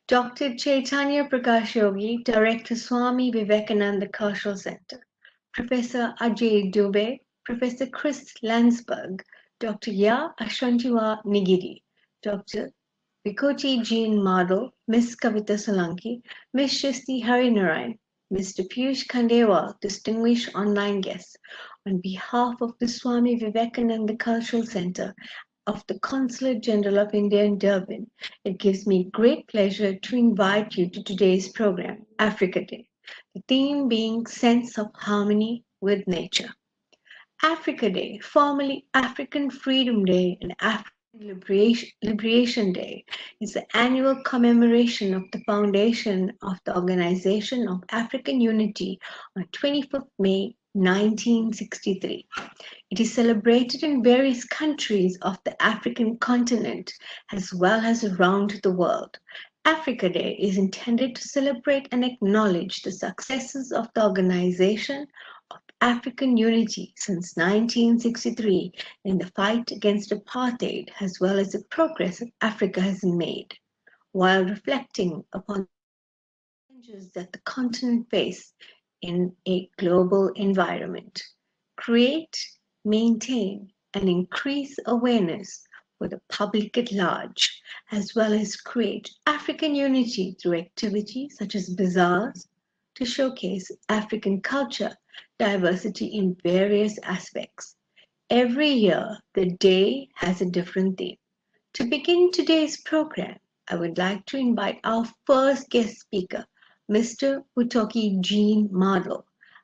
Dr. Chaitanya Prakash Yogi, Director, Swami Vivekananda Cultural Center, Professor Ajay Dubey, Professor Chris Landsberg, Dr. Ya Ashwantiwa Nigiri, Dr. Vikoti Jean Madal, Ms. Kavita Solanki, Ms. Shisti Harinarayan, Mr. Piyush Khandelwal, distinguished online guests, on behalf of the Swami Vivekananda Cultural Center of the Consulate General of India in Durban, it gives me great pleasure to invite you to today's program, Africa Day, the theme being Sense of Harmony with Nature. Africa Day, formerly African Freedom Day and African Liberation Day, is the annual commemoration of the foundation of the Organization of African Unity on 25th May 1963. It is celebrated in various countries of the African continent as well as around the world. Africa Day is intended to celebrate and acknowledge the successes of the Organization of African Unity since 1963 in the fight against apartheid as well as the progress that Africa has made, while reflecting upon the challenges that the continent faces in a global environment. Create, maintain, and increase awareness for the public at large, as well as create African unity through activities such as bazaars to showcase African culture diversity in various aspects. Every year, the day has a different theme. To begin today's program, I would like to invite our first guest speaker, Mr. Butoki Jean Madal.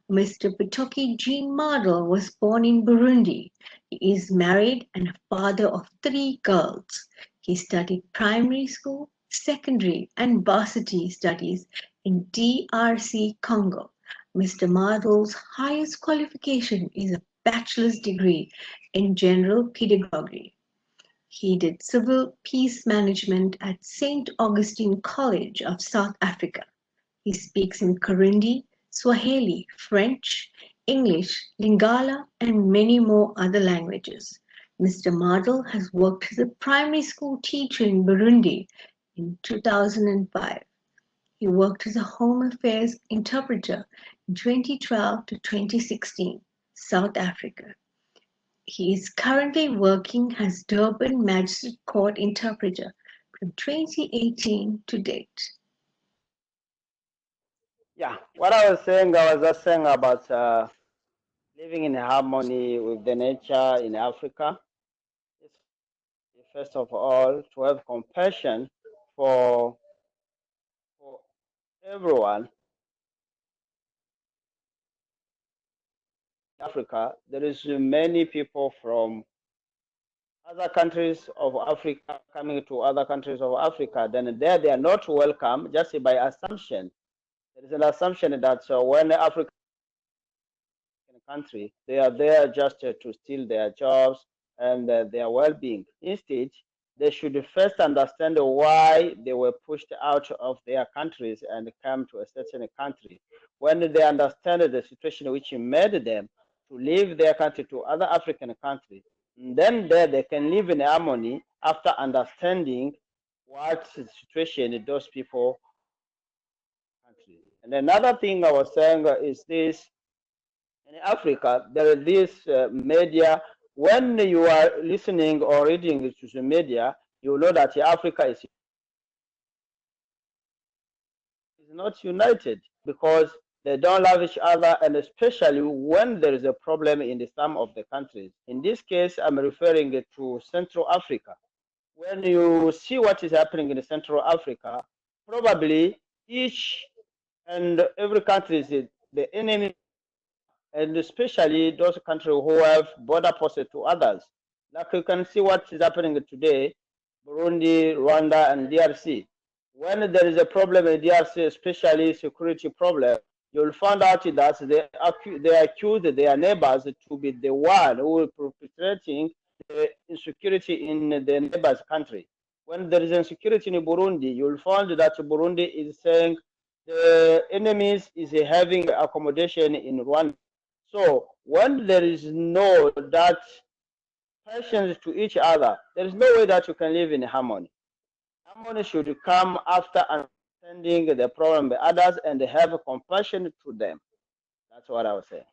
Mr. Butoki Jean Madal was born in Burundi. He is married and a father of 3 girls. He studied primary school, secondary, and varsity studies in DRC Congo. Mr. Madal's highest qualification is a bachelor's degree in general pedagogy. He did civil peace management at St. Augustine College of South Africa. He speaks in Kirundi, Swahili, French, English, Lingala, and many more other languages. Mr. Madal has worked as a primary school teacher in Burundi in 2005. He worked as a home affairs interpreter in 2012 to 2016, South Africa. He is currently working as Durban Magistrate Court interpreter from 2018 to date. Yeah, what I was saying, I was just saying about living in harmony with the nature in Africa. First of all, to have compassion for everyone. In Africa, there is many people from other countries of Africa coming to other countries of Africa. Then there they are not welcome just by assumption. There is an assumption that when African country, they are there just to steal their jobs and their well-being. Instead, they should first understand why they were pushed out of their countries and come to a certain country. When they understand the situation which made them to leave their country to other African countries, then there they can live in harmony after understanding what situation those people. And another thing I was saying is this: in Africa, there is this media. When you are listening or reading to the media, you know that Africa is not united because they don't love each other, and especially when there is a problem in some of the countries. In this case, I'm referring to Central Africa. When you see what is happening in Central Africa, probably each and every country is the enemy, and especially those countries who have border posts to others. Like you can see what is happening today, Burundi, Rwanda, and DRC. When there is a problem in DRC, especially security problem, you'll find out that they accuse their neighbors to be the one who is perpetrating the insecurity in the neighbor's country. When there is insecurity in Burundi, you'll find that Burundi is saying the enemies is having accommodation in Rwanda. So when there is no that patience to each other, there is no way that you can live in harmony. Harmony should come after understanding the problem by others and have compassion to them. That's what I was saying.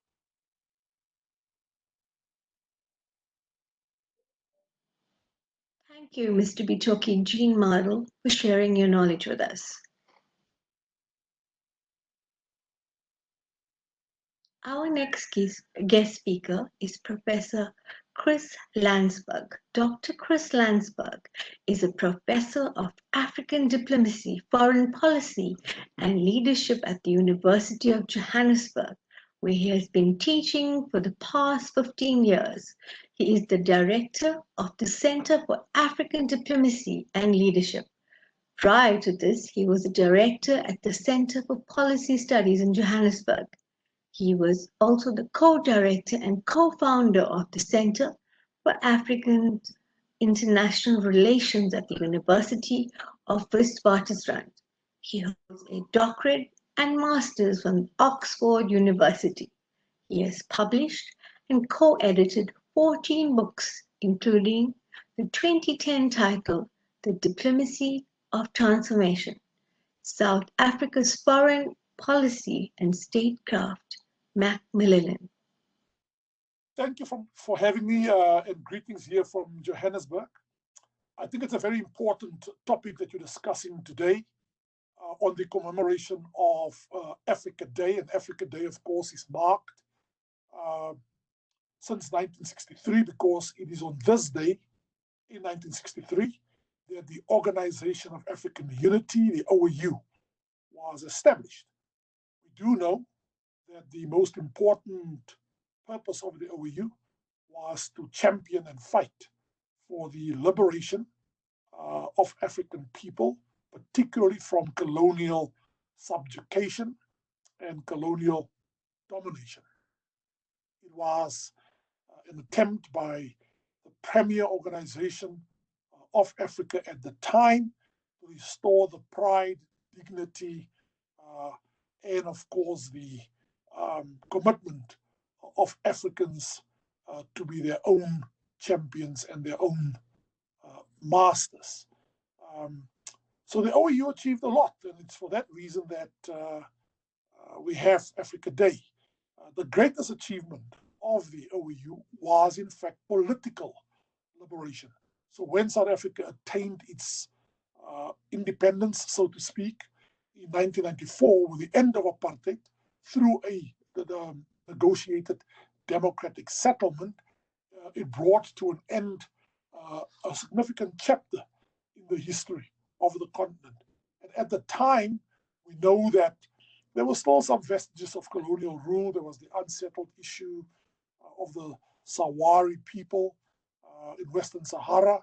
Thank you, Mr. Bitoki Jean Model, for sharing your knowledge with us. Our next guest speaker is Professor Chris Landsberg. Dr. Chris Landsberg is a professor of African diplomacy, foreign policy, and leadership at the University of Johannesburg, where he has been teaching for the past 15 years. He is the director of the Center for African Diplomacy and Leadership. Prior to this, he was a director at the Center for Policy Studies in Johannesburg. He was also the co-director and co-founder of the Center for African International Relations at the University of Witwatersrand. He holds a doctorate and master's from Oxford University. He has published and co-edited 14 books, including the 2010 title, The Diplomacy of Transformation, South Africa's Foreign Policy and Statecraft, Macmillan. Thank you for having me and greetings here from Johannesburg. I think it's a very important topic that you're discussing today on the commemoration of Africa Day. And Africa Day, of course, is marked since 1963 because it is on this day in 1963 that the Organization of African Unity, the OAU, was established. We do know that the most important purpose of the OAU was to champion and fight for the liberation of African people, particularly from colonial subjugation and colonial domination. It was an attempt by the premier organization of Africa at the time to restore the pride, dignity, and of course the commitment of Africans to be their own champions and their own masters. So the OAU achieved a lot, and it's for that reason that we have Africa Day. The greatest achievement of the OAU was, in fact, political liberation. So when South Africa attained its independence, so to speak, in 1994, with the end of apartheid, through the negotiated democratic settlement, it brought to an end a significant chapter in the history of the continent. And at the time, we know that there were still some vestiges of colonial rule. There was the unsettled issue of the Sahrawi people in Western Sahara.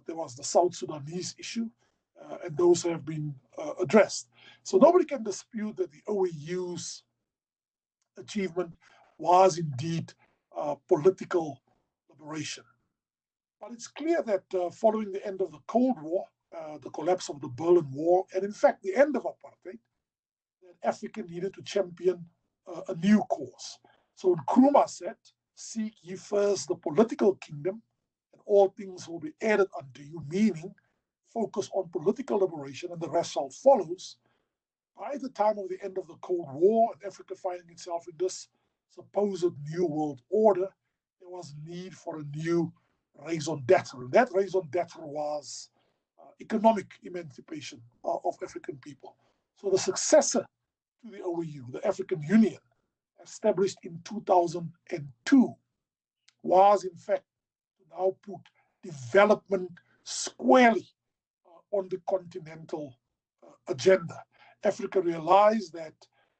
There was the South Sudanese issue, and those have been addressed. So nobody can dispute that the OAU's achievement was indeed political liberation. But it's clear that following the end of the Cold War, the collapse of the Berlin Wall, and in fact the end of apartheid, that Africa needed to champion a new cause. So Nkrumah said, "Seek ye first the political kingdom, and all things will be added unto you," meaning focus on political liberation and the rest shall follows. By the time of the end of the Cold War and Africa finding itself in this supposed new world order, there was need for a new raison d'etre. And that raison d'etre was economic emancipation of African people. So the successor to the OAU, the African Union, established in 2002, was in fact to now put development squarely on the continental agenda. Africa realized that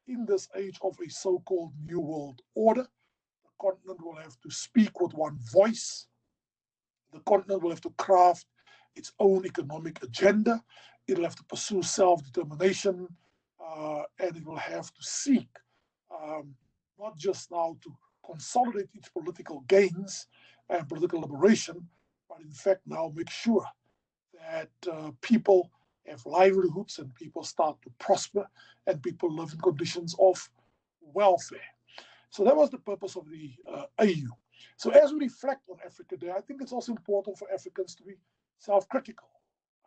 in this age of a so-called New World Order, the continent will have to speak with one voice. The continent will have to craft its own economic agenda. It'll have to pursue self-determination, and it will have to seek not just now to consolidate its political gains and political liberation, but in fact now make sure that people have livelihoods and people start to prosper and people live in conditions of welfare. So that was the purpose of the AU. So as we reflect on Africa Day, I think it's also important for Africans to be self-critical.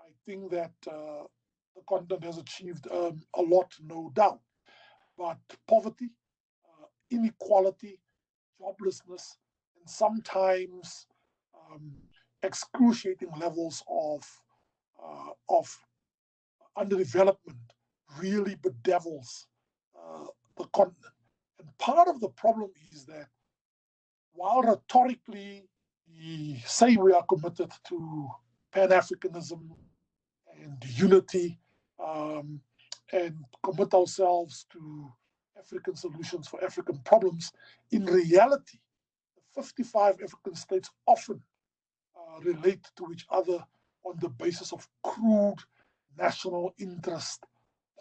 I think that the continent has achieved a lot, no doubt. But poverty, inequality, joblessness, and sometimes excruciating levels of underdevelopment really bedevils the continent. And part of the problem is that while rhetorically we say we are committed to Pan-Africanism and unity, and commit ourselves to African solutions for African problems, in reality, the 55 African states often relate to each other on the basis of crude national interest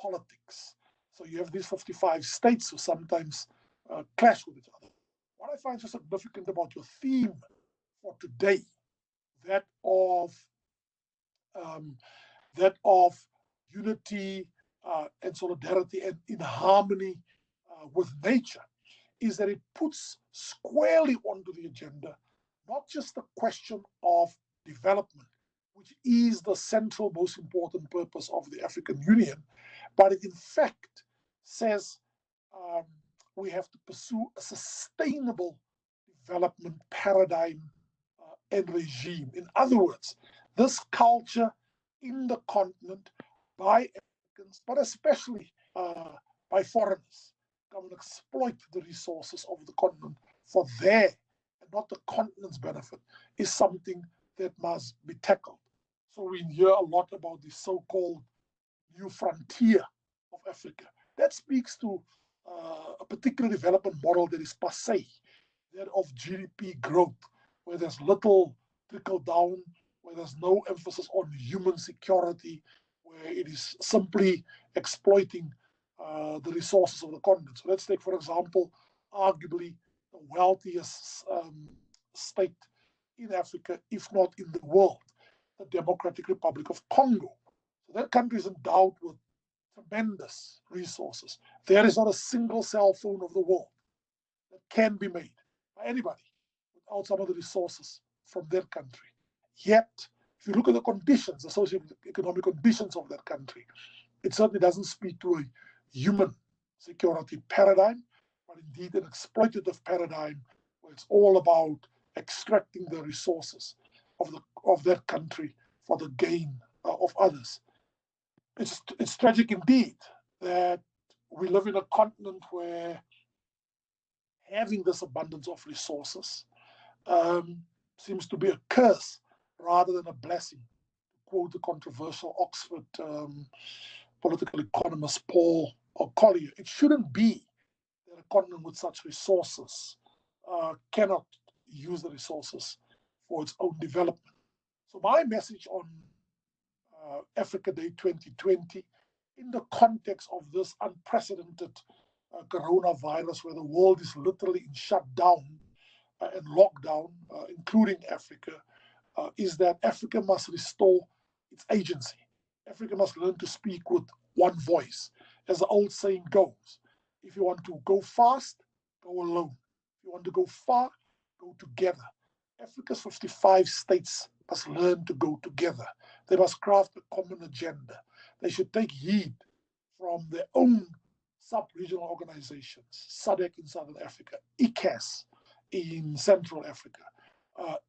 politics. So you have these 55 states who sometimes clash with each other. What I find so significant about your theme for today, that of unity and solidarity and in harmony with nature, is that it puts squarely onto the agenda not just the question of development, which is the central, most important purpose of the African Union, but it in fact says we have to pursue a sustainable development paradigm and regime. In other words, this culture in the continent by Africans, but especially by foreigners, come and exploit the resources of the continent for their and not the continent's benefit, is something that must be tackled. So we hear a lot about the so-called new frontier of Africa. That speaks to a particular development model that is passé, that of GDP growth, where there's little trickle down, where there's no emphasis on human security, where it is simply exploiting the resources of the continent. So let's take, for example, arguably the wealthiest state in Africa, if not in the world, the Democratic Republic of Congo. So that country is endowed with tremendous resources. There is not a single cell phone of the world that can be made by anybody without some of the resources from their country. Yet, if you look at the conditions, the socio-economic conditions of that country, it certainly doesn't speak to a human security paradigm, but indeed an exploitative paradigm where it's all about extracting the resources of that country for the gain of others. It's tragic indeed that we live in a continent where having this abundance of resources seems to be a curse rather than a blessing. To quote the controversial Oxford political economist Paul Collier, it shouldn't be that a continent with such resources cannot use the resources for its own development. So my message on Africa Day 2020, in the context of this unprecedented coronavirus, where the world is literally in shutdown and lockdown, including Africa, is that Africa must restore its agency. Africa must learn to speak with one voice. As the old saying goes, if you want to go fast, go alone. If you want to go far, go together. Africa's 55 states must learn to go together. They must craft a common agenda. They should take heed from their own sub-regional organizations, SADC in Southern Africa, ICAS in Central Africa,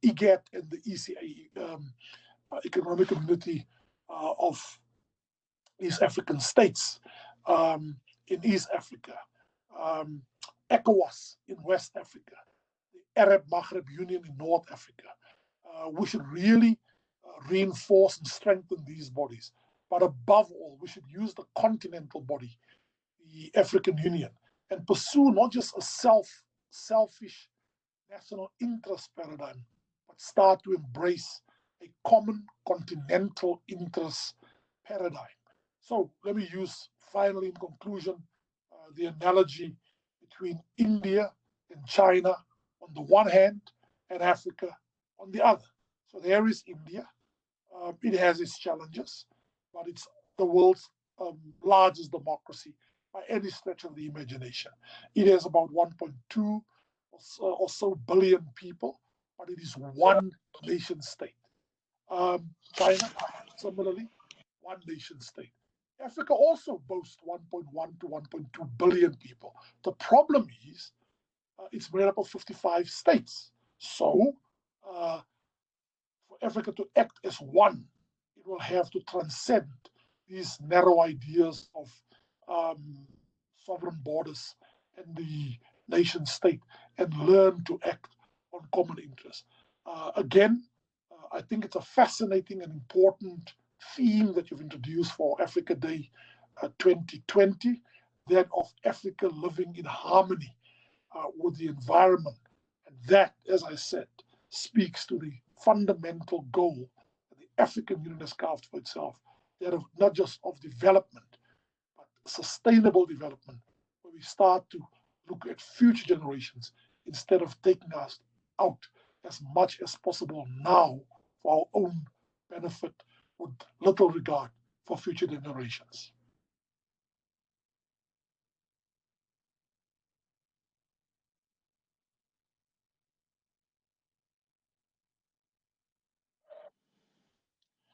IGAD and the ECA, Economic Community of East African States in East Africa, ECOWAS in West Africa, the Arab Maghreb Union in North Africa. We should really reinforce and strengthen these bodies. But above all, we should use the continental body, the African Union, and pursue not just a selfish national interest paradigm, but start to embrace a common continental interest paradigm. So let me use, finally, in conclusion, the analogy between India and China on the one hand and Africa on the other. So there is India. It has its challenges, but it's the world's largest democracy by any stretch of the imagination. It has about 1.2 or so billion people, but it is one nation state. China Similarly, one nation state. Africa also boasts 1.1 to 1.2 billion people. The problem is it's made up of 55 states. So, for Africa to act as one, it will have to transcend these narrow ideas of sovereign borders and the nation state and learn to act on common interests. I think it's a fascinating and important theme that you've introduced for Africa Day 2020, that of Africa living in harmony with the environment. And that, as I said, speaks to the fundamental goal that the African Union has carved for itself, that of not just of development, but sustainable development, where we start to look at future generations instead of taking us out as much as possible now for our own benefit with little regard for future generations.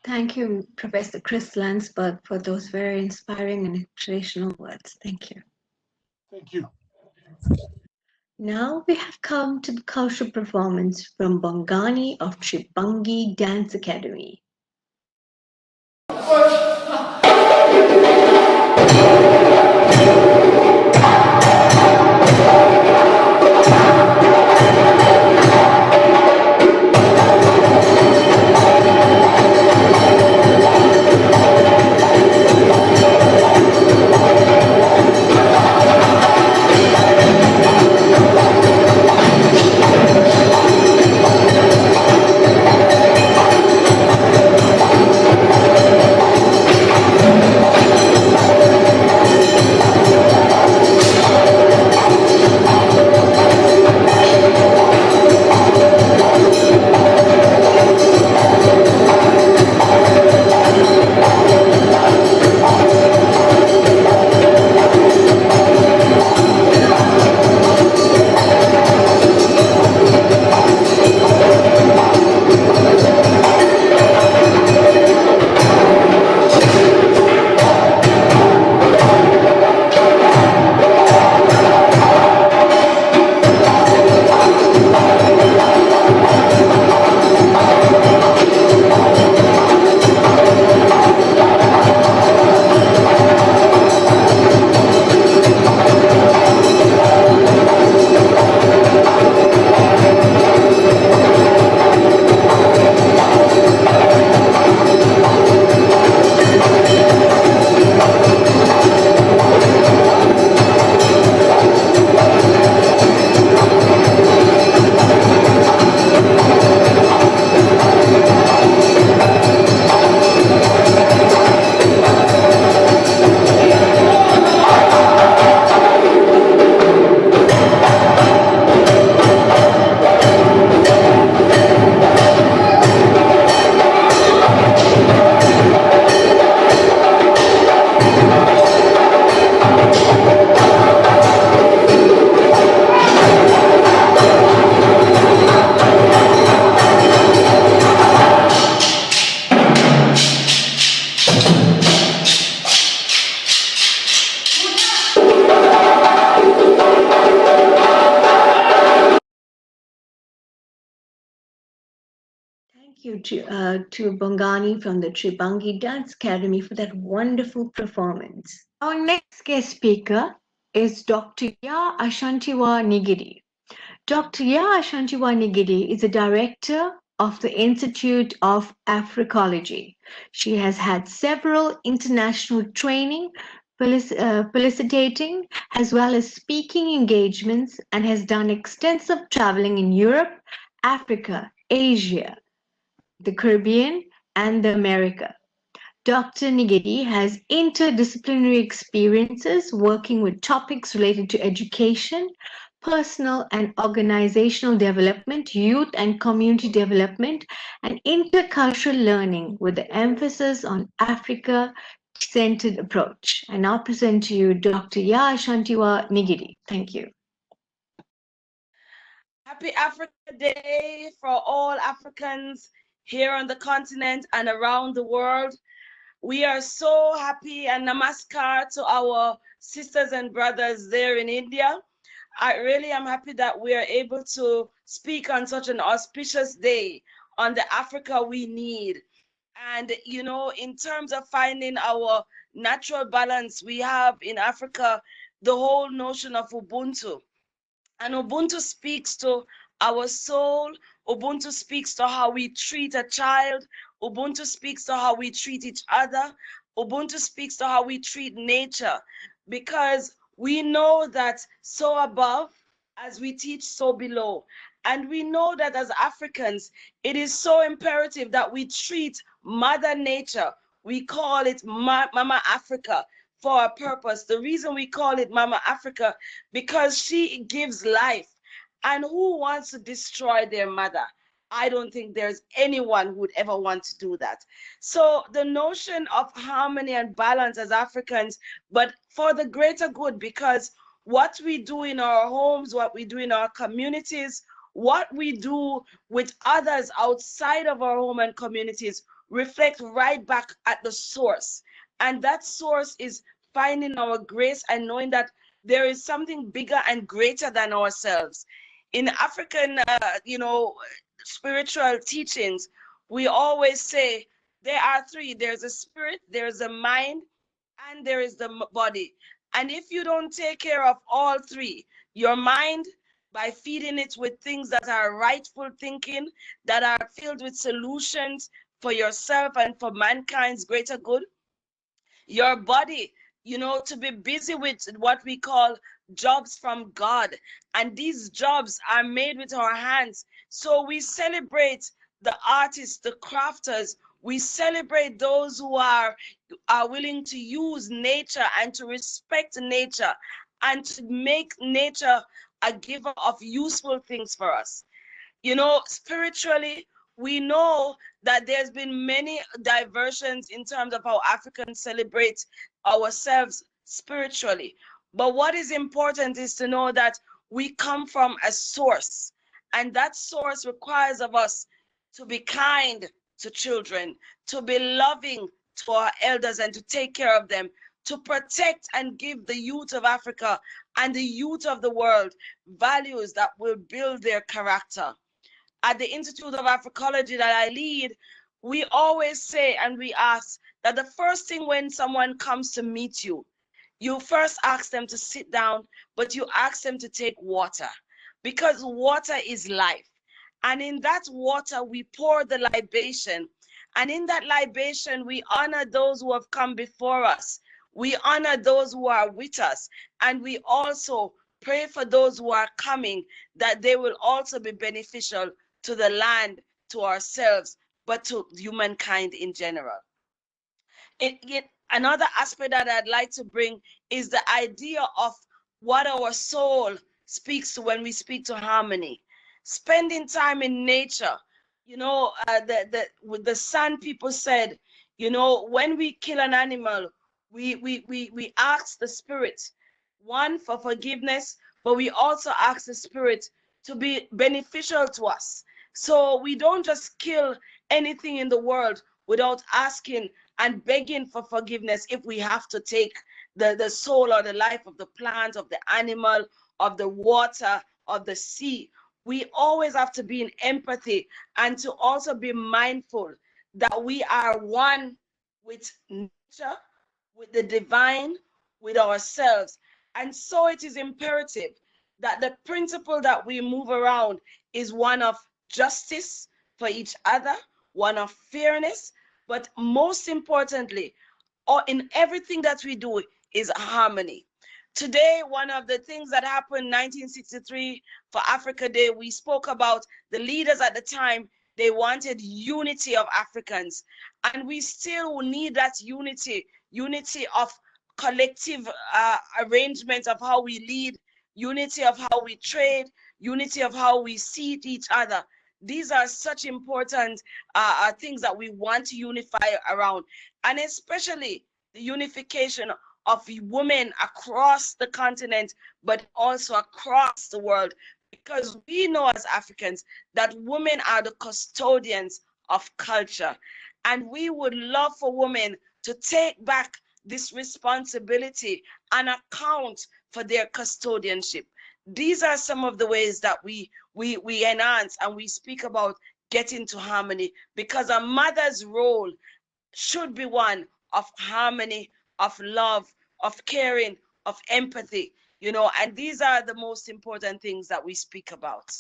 Thank you, Professor Chris Landsberg, for those very inspiring and inspirational words. Thank you. Thank you. Now we have come to the cultural performance from Bongani of Tribangi Dance Academy. Thank you to Bongani from the Tribangi Dance Academy for that wonderful performance. Our next guest speaker is Dr. Ya Ashantiwa Nigiri. Dr. Ya Ashantiwa Nigiri is a director of the Institute of Africology. She has had several international training, felicitating, as well as speaking engagements, and has done extensive traveling in Europe, Africa, Asia, the Caribbean, and the America. Dr. Nigiri has interdisciplinary experiences working with topics related to education, personal and organizational development, youth and community development, and intercultural learning with the emphasis on Africa-centered approach. I now present to you Dr. Ya Ashantiwa Nigiri. Thank you. Happy Africa Day for all Africans here on the continent and around the world. We are so happy, and namaskar to our sisters and brothers there in India. I really am happy that we are able to speak on such an auspicious day on the Africa we need. And, you know, in terms of finding our natural balance, we have in Africa the whole notion of Ubuntu. And Ubuntu speaks to our soul. Ubuntu speaks to how we treat a child. Ubuntu speaks to how we treat each other. Ubuntu speaks to how we treat nature. Because we know that so above, as we teach, so below. And we know that as Africans, it is so imperative that we treat Mother Nature. We call it Mama Africa for a purpose. The reason we call it Mama Africa, because she gives life. And who wants to destroy their mother? I don't think there's anyone who would ever want to do that. So the notion of harmony and balance as Africans, but for the greater good, because what we do in our homes, what we do in our communities, what we do with others outside of our home and communities reflect right back at the source. And that source is finding our grace and knowing that there is something bigger and greater than ourselves. In African, spiritual teachings, we always say there are three. There's a spirit, there's a mind, and there is the body. And if you don't take care of all three, your mind, by feeding it with things that are rightful thinking, that are filled with solutions for yourself and for mankind's greater good, your body, to be busy with what we call jobs from God. And these jobs are made with our hands. So we celebrate the artists, the crafters. We celebrate those who are willing to use nature and to respect nature and to make nature a giver of useful things for us. Spiritually, we know that there's been many diversions in terms of how Africans celebrate ourselves spiritually. But what is important is to know that we come from a source, and that source requires of us to be kind to children, to be loving to our elders and to take care of them, to protect and give the youth of Africa and the youth of the world values that will build their character. At the Institute of Africology that I lead, we always say and we ask that the first thing when someone comes to meet you, you first ask them to sit down, but you ask them to take water, because water is life. And in that water, we pour the libation. And in that libation, we honor those who have come before us. We honor those who are with us. And we also pray for those who are coming, that they will also be beneficial to the land, to ourselves, but to humankind in general. Another aspect that I'd like to bring is the idea of what our soul speaks to when we speak to harmony. Spending time in nature. With the San people said, when we kill an animal, we ask the spirit, one, for forgiveness, but we also ask the spirit to be beneficial to us. So we don't just kill anything in the world without asking and begging for forgiveness if we have to take the soul or the life of the plant, of the animal, of the water, of the sea. We always have to be in empathy and to also be mindful that we are one with nature, with the divine, with ourselves. And so it is imperative that the principle that we move around is one of justice for each other, one of fairness, but most importantly, or in everything that we do, is harmony. Today, one of the things that happened 1963 for Africa Day, we spoke about the leaders at the time. They wanted unity of Africans, and we still need that unity of collective arrangement of how we lead, unity of how we trade, unity of how we see each other. These are such important things that we want to unify around, and especially the unification of women across the continent, but also across the world, because we know as Africans that women are the custodians of culture. And we would love for women to take back this responsibility and account for their custodianship. These are some of the ways that we enhance and we speak about getting to harmony, because a mother's role should be one of harmony, of love, of caring, of empathy, you know, and these are the most important things that we speak about.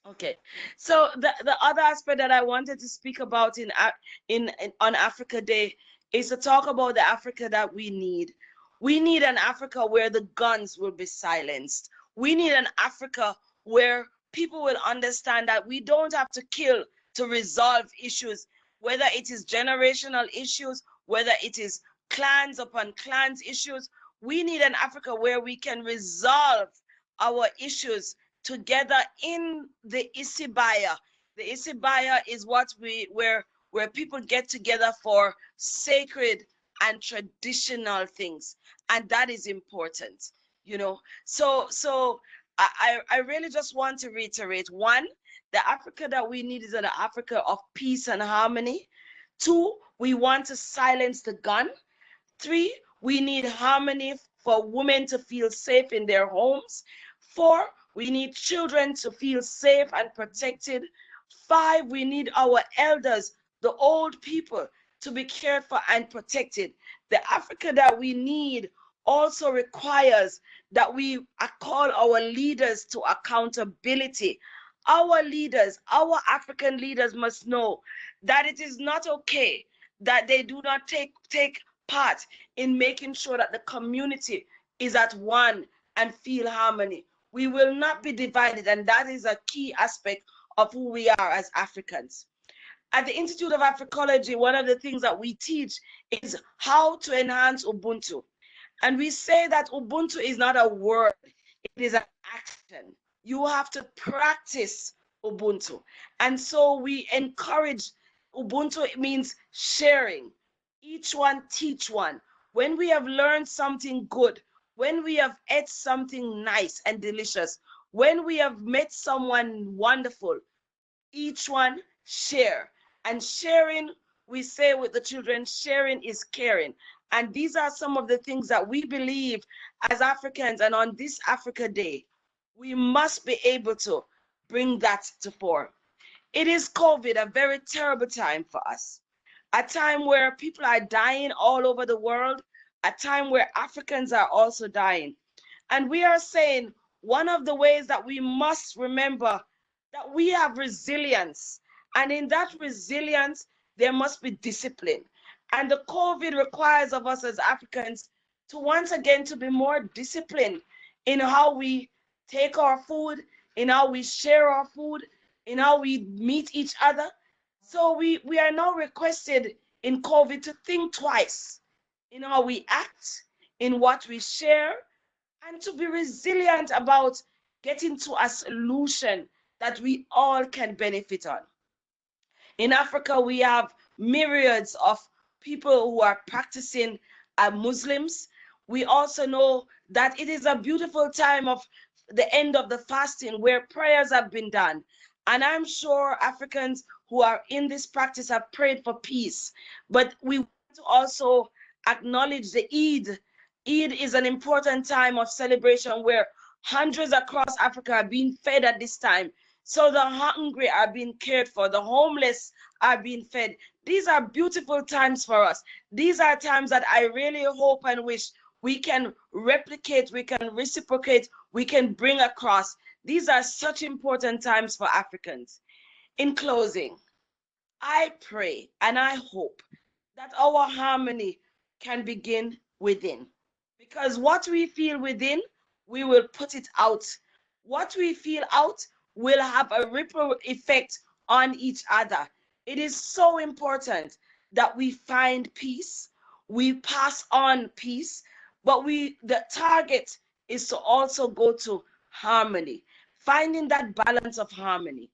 Okay, so the other aspect that I wanted to speak about in on Africa Day is to talk about the Africa that we need. We need an Africa where the guns will be silenced. We need an Africa where people will understand that we don't have to kill to resolve issues, whether it is generational issues, whether it is clans upon clans issues. We need an Africa where we can resolve our issues together in the Isibaya. The Isibaya is where people get together for sacred and traditional things, and that is important, you know. So I really just want to reiterate: one, the Africa that we need is an Africa of peace and harmony. Two, we want to silence the gun. Three, we need harmony for women to feel safe in their homes. Four, we need children to feel safe and protected. Five, we need our elders, the old people, to be cared for and protected. The Africa that we need also requires that we call our leaders to accountability. Our leaders, our African leaders must know that it is not okay that they do not take part in making sure that the community is at one and feel harmony. We will not be divided, and that is a key aspect of who we are as Africans. At the Institute of Africology, one of the things that we teach is how to enhance Ubuntu. And we say that Ubuntu is not a word, it is an action. You have to practice Ubuntu. And so we encourage Ubuntu. It means sharing. Each one teach one. When we have learned something good, when we have ate something nice and delicious, when we have met someone wonderful, each one share. And sharing, we say with the children, sharing is caring. And these are some of the things that we believe as Africans, and on this Africa Day, we must be able to bring that to fore. It is COVID, a very terrible time for us, a time where people are dying all over the world, a time where Africans are also dying. And we are saying one of the ways that we must remember that we have resilience. And in that resilience, there must be discipline. And the COVID requires of us as Africans to once again to be more disciplined in how we take our food, in how we share our food, in how we meet each other. So we are now requested in COVID to think twice in how we act, in what we share, and to be resilient about getting to a solution that we all can benefit on. In Africa, we have myriads of people who are practicing Muslims. We also know that it is a beautiful time of the end of the fasting where prayers have been done. And I'm sure Africans who are in this practice have prayed for peace. But we want to also acknowledge the Eid. Eid is an important time of celebration where hundreds across Africa are being fed at this time. So the hungry are being cared for, the homeless are being fed. These are beautiful times for us. These are times that I really hope and wish we can replicate, we can reciprocate, we can bring across. These are such important times for Africans. In closing, I pray and I hope that our harmony can begin within. Because what we feel within, we will put it out. What we feel out will have a ripple effect on each other. It is so important that we find peace, we pass on peace, but the target is to also go to harmony, finding that balance of harmony.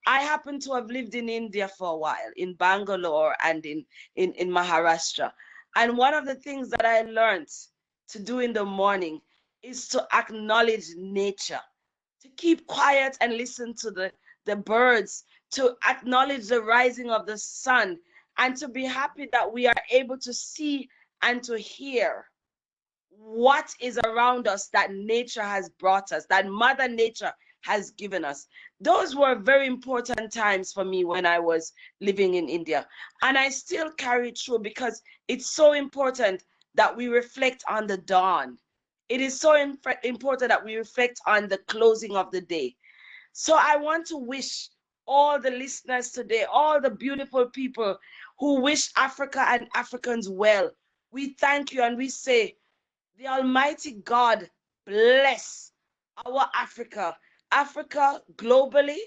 I happen to have lived in India for a while, in Bangalore and in Maharashtra. And one of the things that I learned to do in the morning is to acknowledge nature, to keep quiet and listen to the birds, to acknowledge the rising of the sun, and to be happy that we are able to see and to hear what is around us that nature has brought us, that Mother Nature has given us. Those were very important times for me when I was living in India. And I still carry it through because it's so important that we reflect on the dawn. It is so important that we reflect on the closing of the day. So I want to wish all the listeners today, all the beautiful people who wish Africa and Africans well. We thank you and we say, the Almighty God bless our Africa, Africa globally,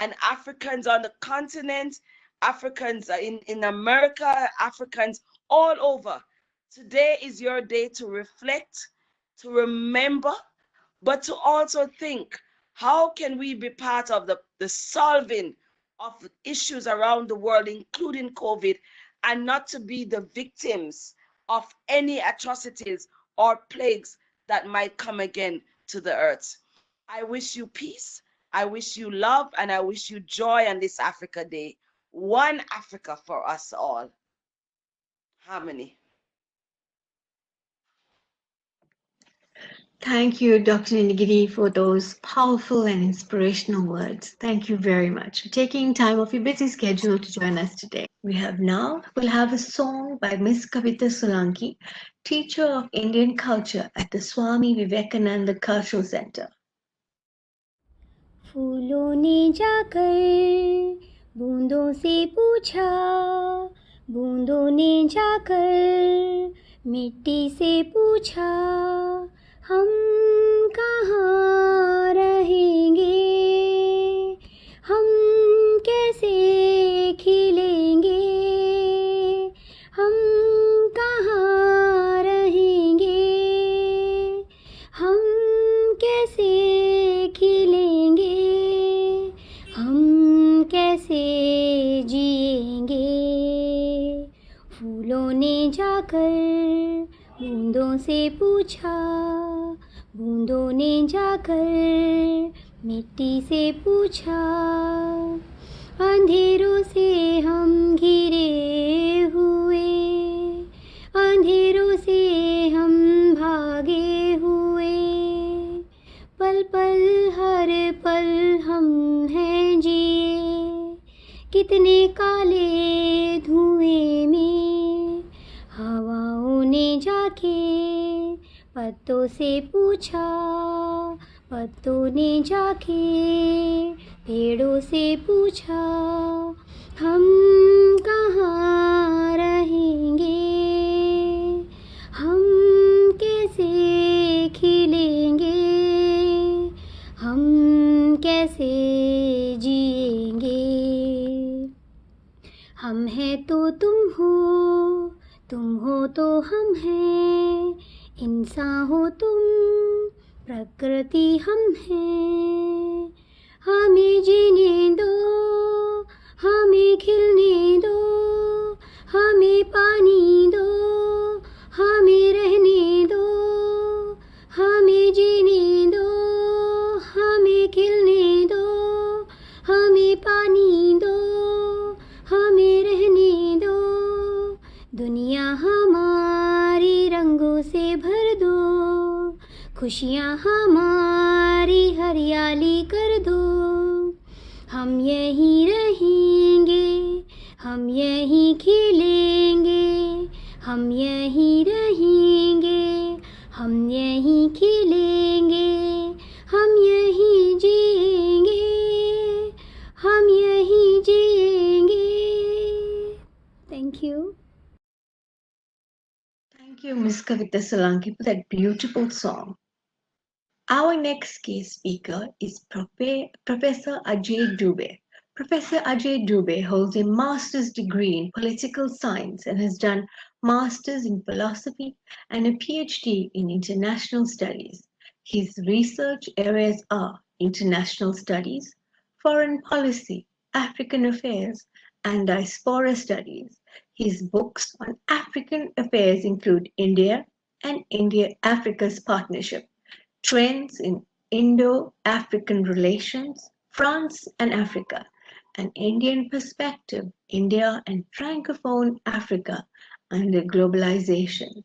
and Africans on the continent, Africans in America, Africans all over. Today is your day to reflect, to remember, but to also think, how can we be part of the solving of issues around the world, including COVID, and not to be the victims of any atrocities or plagues that might come again to the earth. I wish you peace, I wish you love, and I wish you joy on this Africa Day. One Africa for us all. Harmony. Thank you, Dr. Nigiri, for those powerful and inspirational words. Thank you very much for taking time off your busy schedule to join us today. We'll have a song by Miss Kavita Solanki, teacher of Indian culture at the Swami Vivekananda Cultural Center. फूलों ने जाकर बूंदों से पूछा, बूंदों ने जाकर मिट्टी से पूछा, हम कहाँ रहेंगे, हम कैसे खिलेंगे, हम कहाँ रहेंगे, हम कैसे खिलेंगे, हम कैसे जिएंगे। फूलों ने जाकर बूंदों से पूछा, बूंदों ने जाकर मिट्टी से पूछा, अंधेरों से हम घिरे हुए, अंधेरों से हम भागे हुए, पल पल हर पल हम हैं जिए, कितने काले धुएं में। हवाओं ने जाके पत्तों से पूछा, पत्तों ने जाके पेड़ों से पूछा, हम कहाँ रहेंगे, हम कैसे खिलेंगे, हम कैसे जिएंगे। हम हैं तो तुम हो तो हम हैं, इंसान हो तुम, प्रकृति हम हैं। हमें जीने दो, हमें खिलने दो, हमें पानी दो, हमें रहने दो, हमें जीने दो, हमें खिलने दो, हमें पानी दो, हमें रहने दो। दुनिया हमारी रंगों से भर दो, खुशियाँ हमारी हरियाली कर दो। हम यहीं रहेंगे, हम यहीं खिलेंगे, हम यहीं रहेंगे, हम यहीं खिलेंगे, हम यहीं जिएंगे, हम यहीं जिएंगे। Thank you. Thank you, Ms. Kavita Solanki, for that beautiful song. Our next guest speaker is Professor Ajay Dubey. Professor Ajay Dubey holds a master's degree in political science and has done masters in philosophy and a PhD in international studies. His research areas are international studies, foreign policy, African affairs, and diaspora studies. His books on African affairs include India and India-Africa's Partnership, Trends in Indo-African Relations, France and Africa, An Indian Perspective, India and Francophone Africa under Globalization,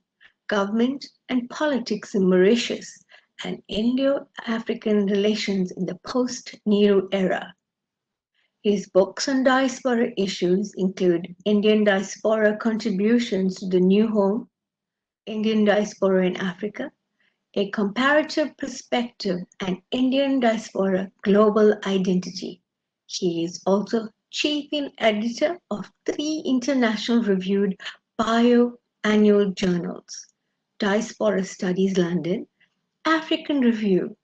Government and Politics in Mauritius, and Indo-African Relations in the Post-Nehru Era. His books on diaspora issues include Indian Diaspora Contributions to the New Home, Indian Diaspora in Africa, A Comparative Perspective, and Indian Diaspora Global Identity. He is also chief editor of 3 international reviewed bio-annual journals, Diaspora Studies London, African Review,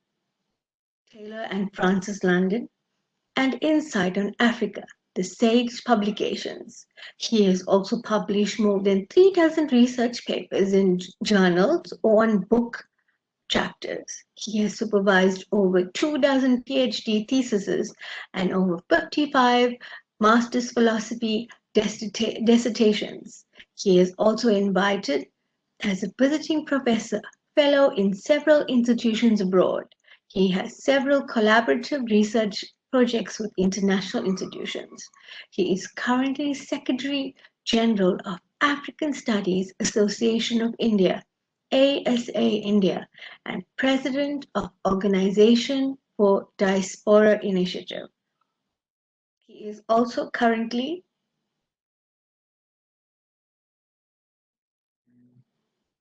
Taylor and Francis London, and Insight on Africa, the SAGE publications. He has also published more than 3,000 research papers in journals or on book chapters. He has supervised over 2,000 PhD theses and over 55 master's philosophy dissertations. He is also invited as a visiting professor, fellow in several institutions abroad. He has several collaborative research projects with international institutions. He is currently Secretary General of African Studies Association of India, ASA India, and President of Organization for Diaspora Initiative. He is also currently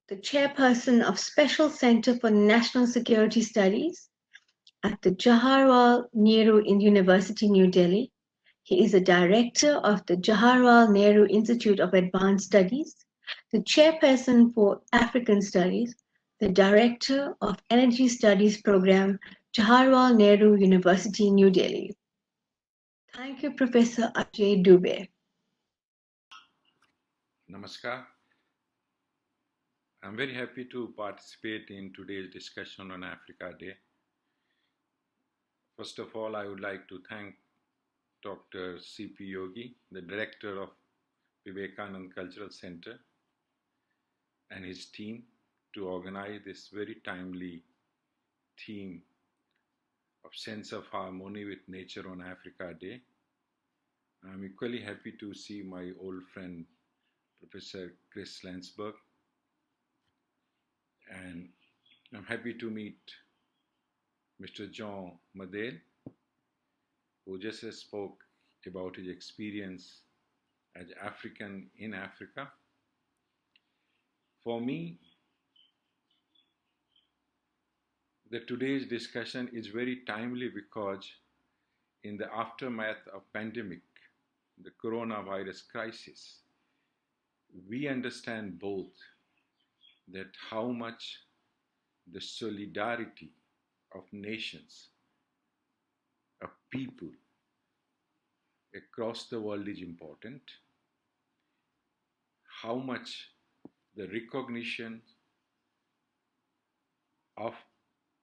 the chairperson of Special Center for National Security Studies at the Jawaharlal Nehru University, New Delhi. He is a director of the Jawaharlal Nehru Institute of Advanced Studies, the chairperson for African Studies, the director of Energy Studies Program, Jawaharlal Nehru University, New Delhi. Thank you, Professor Ajay Dubey. Namaskar. I'm very happy to participate in today's discussion on Africa Day. First of all, I would like to thank Dr. C.P. Yogi, the director of Vivekanand Cultural Center, and his team to organize this very timely theme of sense of harmony with nature on Africa Day. I'm equally happy to see my old friend, Professor Chris Landsberg, and I'm happy to meet Mr. John Madel, who just spoke about his experience as African in Africa. For me, today's discussion is very timely because in the aftermath of pandemic, the coronavirus crisis, we understand both that how much the solidarity of nations, of people across the world is important, how much the recognition of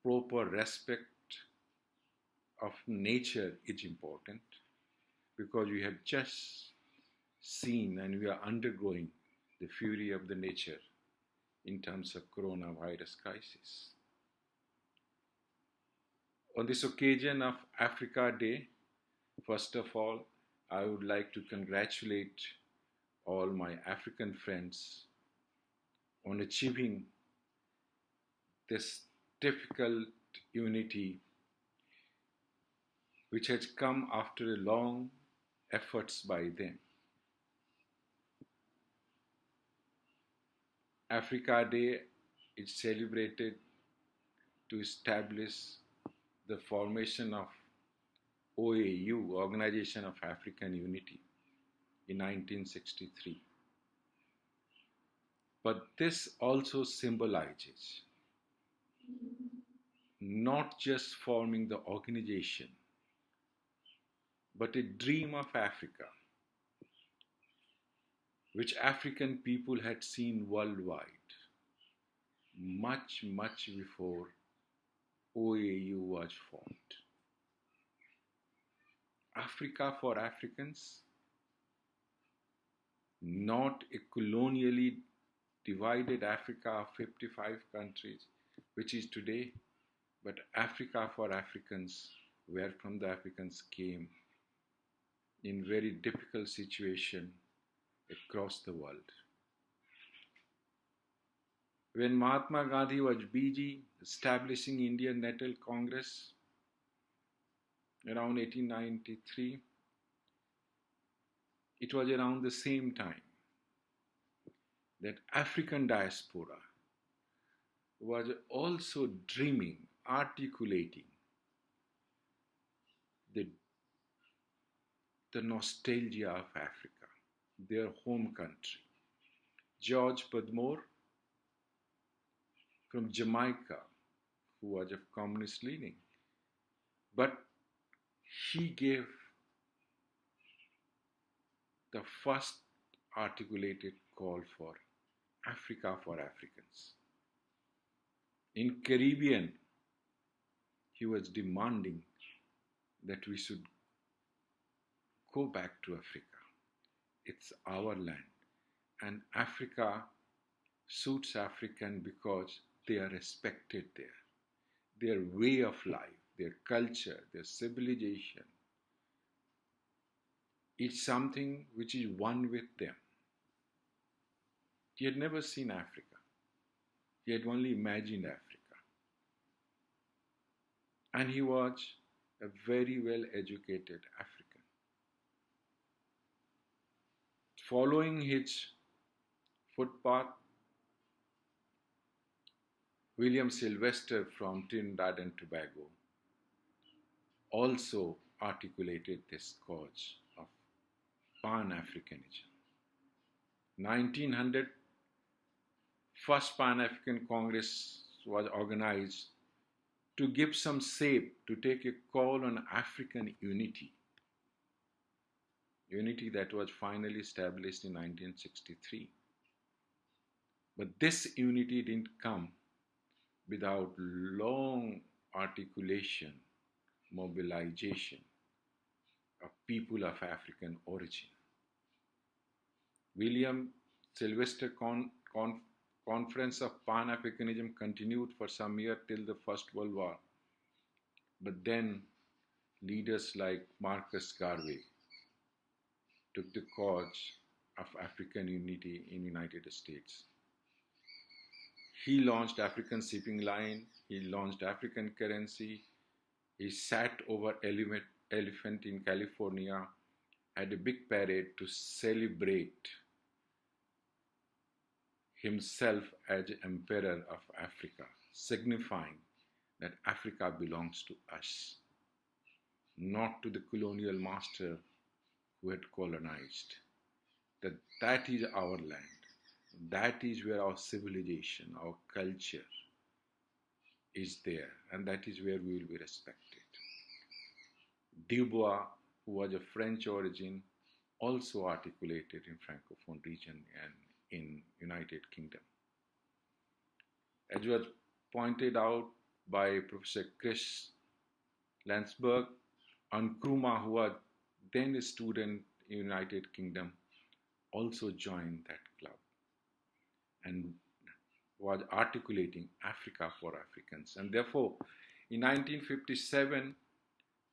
proper respect of nature is important, because we have just seen and we are undergoing the fury of the nature in terms of coronavirus crisis. On this occasion of Africa Day, first of all, I would like to congratulate all my African friends on achieving this difficult unity which has come after a long efforts by them. Africa Day is celebrated to establish the formation of OAU, Organization of African Unity, in 1963. But this also symbolizes not just forming the organization, but a dream of Africa, which African people had seen worldwide much, much before OAU was formed. Africa for Africans, not a colonially divided Africa of 55 countries, which is today, but Africa for Africans, where from the Africans came in very difficult situation across the world. When Mahatma Gandhi was busy establishing Indian National Congress around 1893, it was around the same time that African diaspora was also dreaming, articulating the nostalgia of Africa, their home country. George Padmore from Jamaica, who was of communist leaning, but he gave the first articulated call for Africa for Africans. In Caribbean, he was demanding that we should go back to Africa. It's our land. And Africa suits African because they are respected there. Their way of life, their culture, their civilization is something which is one with them. He had never seen Africa. He had only imagined Africa. And he was a very well educated African. Following his footpath, William Sylvester from Trinidad and Tobago also articulated this cause of Pan-Africanism. 1900, first Pan-African Congress was organized to give some shape, to take a call on African unity. Unity that was finally established in 1963. But this unity didn't come without long articulation, mobilization of people of African origin. William Sylvester Conference of Pan-Africanism continued for some years till the First World War. But then leaders like Marcus Garvey took the cause of African unity in the United States. He launched African shipping line, he launched African currency, he sat over elephant in California, had a big parade to celebrate himself as emperor of Africa, signifying that Africa belongs to us, not to the colonial master who had colonized. That is our land. That is where our civilization, our culture is there, and that is where we will be respected. Dubois, who was of French origin, also articulated in Francophone region and in United Kingdom. As was pointed out by Professor Chris Landsberg, Nkrumah, who was then a student in United Kingdom, also joined that club and was articulating Africa for Africans. And therefore, in 1957,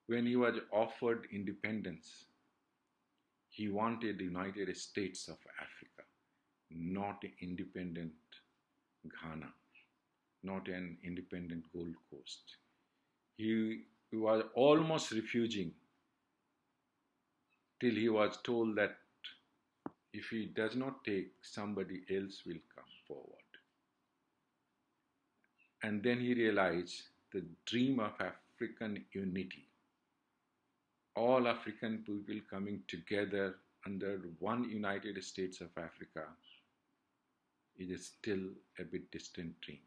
when he was offered independence, he wanted the United States of Africa, not an independent Ghana, not an independent Gold Coast. He was almost refusing till he was told that if he does not take, somebody else will come forward. And then he realized the dream of African unity, all African people coming together under one United States of Africa, is still a bit distant dream.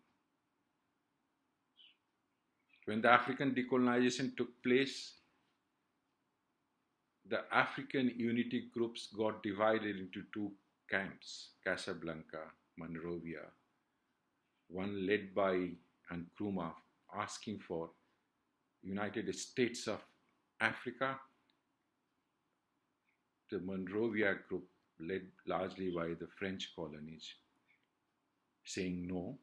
When the African decolonization took place, the African unity groups got divided into two camps, Casablanca, Monrovia, one led by Nkrumah, asking for United States of Africa, the Monrovia group led largely by the French colonies, saying no.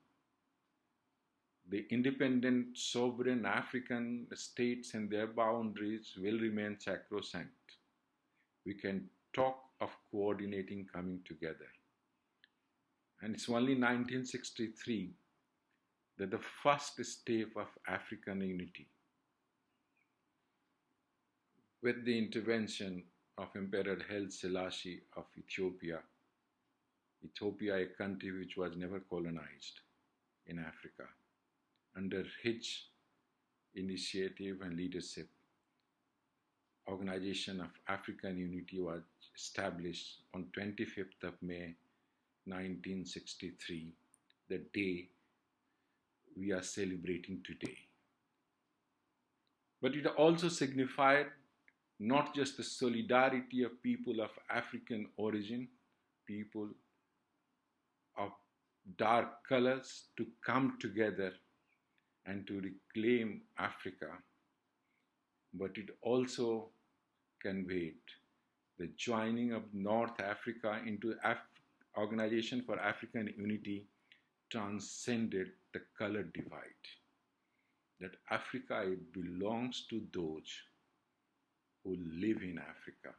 The independent sovereign African states and their boundaries will remain sacrosanct. we can talk of coordinating coming together. And it's only 1963 that the first step of African unity, with the intervention of Emperor Haile Selassie of Ethiopia, a country which was never colonized in Africa, under his initiative and leadership, Organization of African Unity was established on 25th of May 1963, the day we are celebrating today. But it also signified not just the solidarity of people of African origin, people of dark colors, to come together and to reclaim Africa, but it also conveyed the joining of North Africa into Organization for African Unity transcended the color divide. That Africa belongs to those who live in Africa,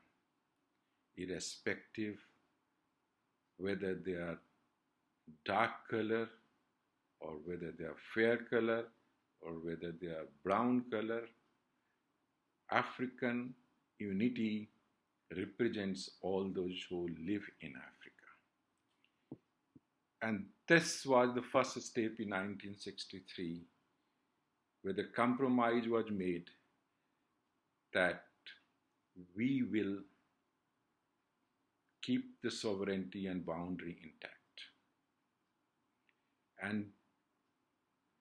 irrespective whether they are dark color or whether they are fair color or whether they are brown color. African unity represents all those who live in Africa. And this was the first step in 1963, where the compromise was made that we will keep the sovereignty and boundary intact. And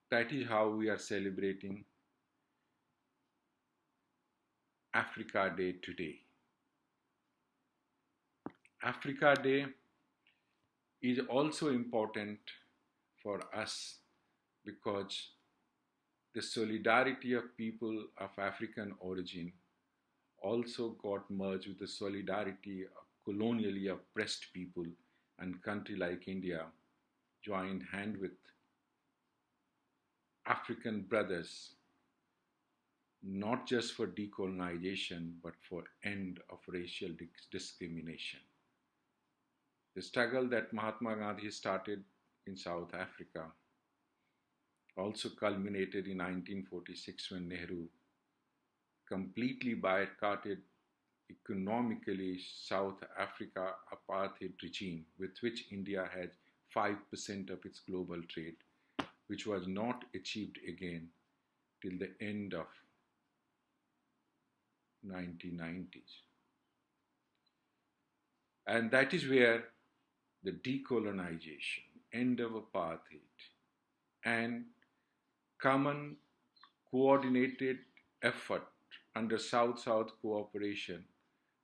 that is how we are celebrating Africa Day today. Africa Day is also important for us because the solidarity of people of African origin also got merged with the solidarity of colonially oppressed people, and country like India joined hand with African brothers, not just for decolonization, but for end of racial discrimination. The struggle that Mahatma Gandhi started in South Africa also culminated in 1946 when Nehru completely boycotted economically South Africa apartheid regime, with which India had 5% of its global trade, which was not achieved again till the end of 1990s. And that is where the decolonization, end of apartheid, and common coordinated effort under South-South cooperation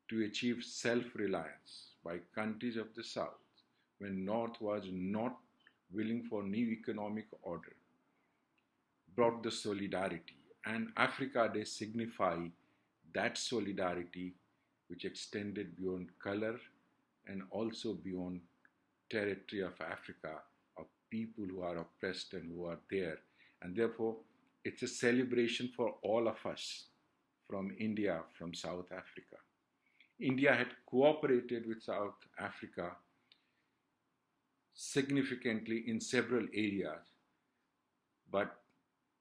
to achieve self-reliance by countries of the South, when North was not willing for new economic order, brought the solidarity. And Africa Day signified that solidarity which extended beyond color and also beyond territory of Africa, of people who are oppressed and who are there. And therefore, it's a celebration for all of us from India, from South Africa. India had cooperated with South Africa significantly in several areas, but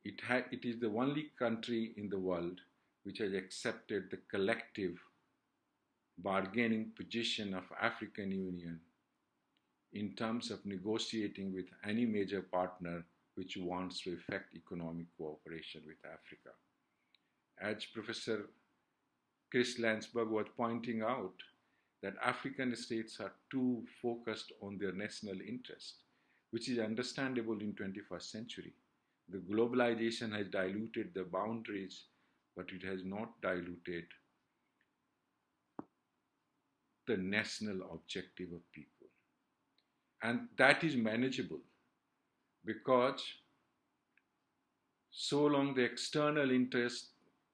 it is the only country in the world which has accepted the collective bargaining position of African Union in terms of negotiating with any major partner which wants to effect economic cooperation with Africa. As Professor Chris Landsberg was pointing out, that African states are too focused on their national interest, which is understandable in 21st century. The globalization has diluted the boundaries, but it has not diluted the national objective of people. And that is manageable because so long the external interest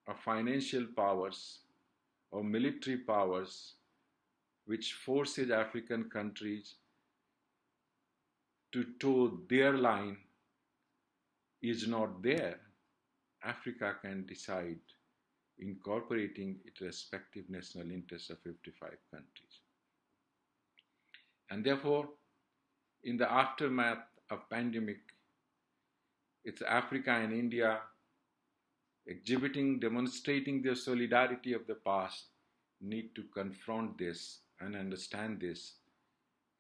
of financial powers or military powers which forces African countries to toe their line is not there, Africa can decide incorporating its respective national interests of 55 countries. And therefore, in the aftermath of pandemic, it's Africa and India demonstrating their solidarity of the past, need to confront this and understand this,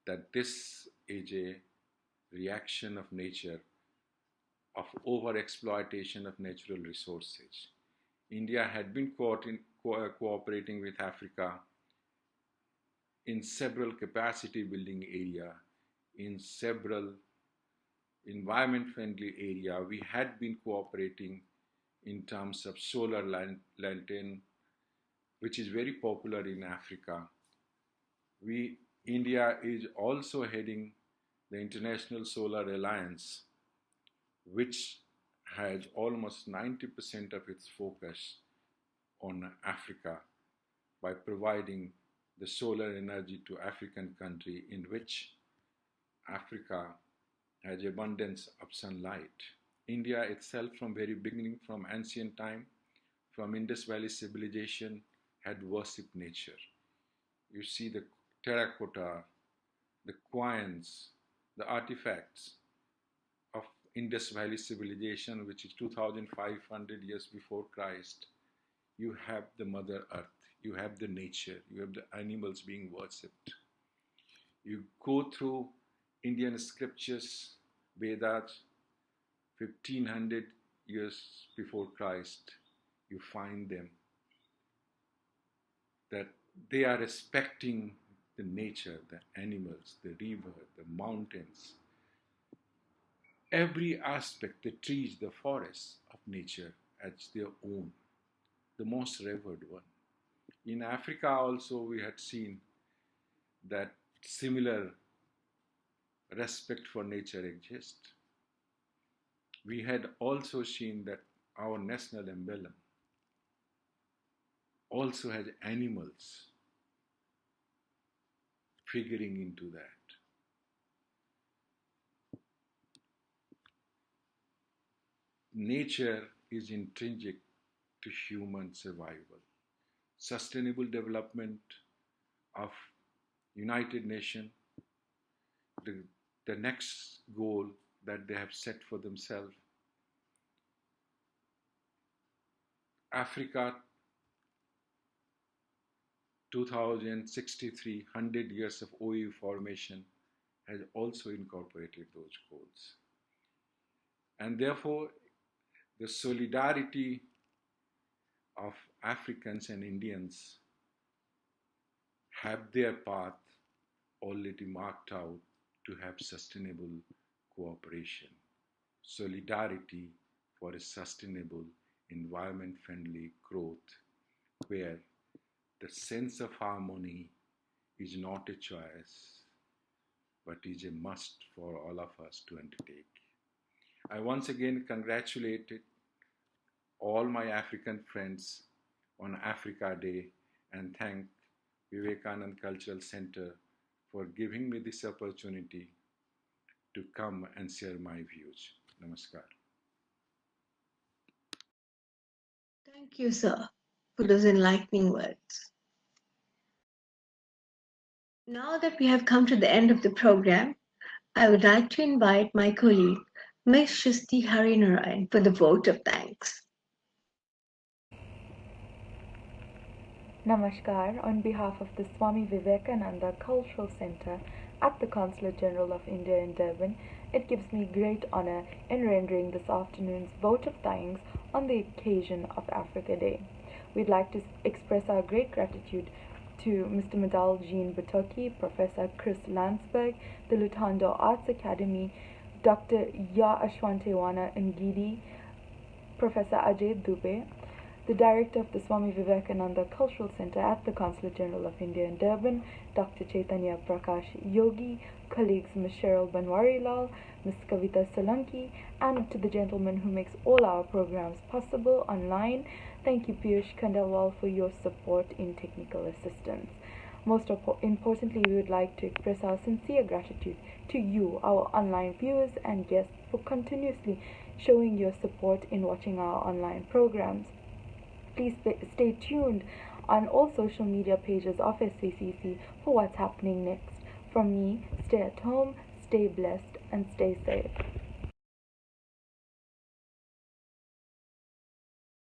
that this is a reaction of nature of over-exploitation of natural resources. India had been cooperating with Africa in several capacity building area, in several environment friendly area. We had been cooperating in terms of solar lantern, which is very popular in Africa. India is also heading the International Solar Alliance, which has almost 90% of its focus on Africa by providing the solar energy to African country, in which Africa has abundance of sunlight. India itself, from very beginning, from ancient time, from Indus Valley civilization, had worshipped nature. You see the terracotta, the coins, the artifacts of Indus Valley civilization, which is 2,500 years before Christ. You have the Mother Earth, you have the nature, you have the animals being worshipped. You go through Indian scriptures, Vedas, 1500 years before Christ, you find them that they are respecting the nature, the animals, the river, the mountains, every aspect, the trees, the forests of nature as their own, the most revered one. In Africa also we had seen that similar respect for nature exists. We had also seen that our national emblem also has animals figuring into that. Nature is intrinsic to human survival. Sustainable development of United Nations, the next goal that they have set for themselves, Africa 2063, 100 years of OU formation, has also incorporated those goals. And therefore, the solidarity of Africans and Indians have their path already marked out to have sustainable cooperation. Solidarity for a sustainable, environment-friendly growth, where the sense of harmony is not a choice, but is a must for all of us to undertake. I once again congratulated all my African friends on Africa Day and thank Vivekanand Cultural Center for giving me this opportunity to come and share my views. Namaskar. Thank you, sir, for those enlightening words. Now that we have come to the end of the program, I would like to invite my colleague, Ms. Shristi Harinarayan, for the vote of thanks. Namaskar. On behalf of the Swami Vivekananda Cultural Center at the Consulate General of India in Durban, it gives me great honor in rendering this afternoon's vote of thanks on the occasion of Africa Day. We'd like to express our great gratitude to Mr. Madal Jean Batoki, Professor Chris Landsberg, the Lutando Arts Academy, Dr. Ya Ashwantewana Ngidi, Professor Ajay Dubey, the Director of the Swami Vivekananda Cultural Center at the Consulate General of India in Durban, Dr. Chaitanya Prakash Yogi, colleagues Ms. Cheryl Banwarilal, Ms. Kavita Solanki, and to the gentleman who makes all our programs possible online. Thank you, Piyush Khandelwal, for your support in technical assistance. Most importantly, we would like to express our sincere gratitude to you, our online viewers and guests, for continuously showing your support in watching our online programs. Please stay tuned on all social media pages of SVCC for what's happening next. From me, stay at home, stay blessed, and stay safe.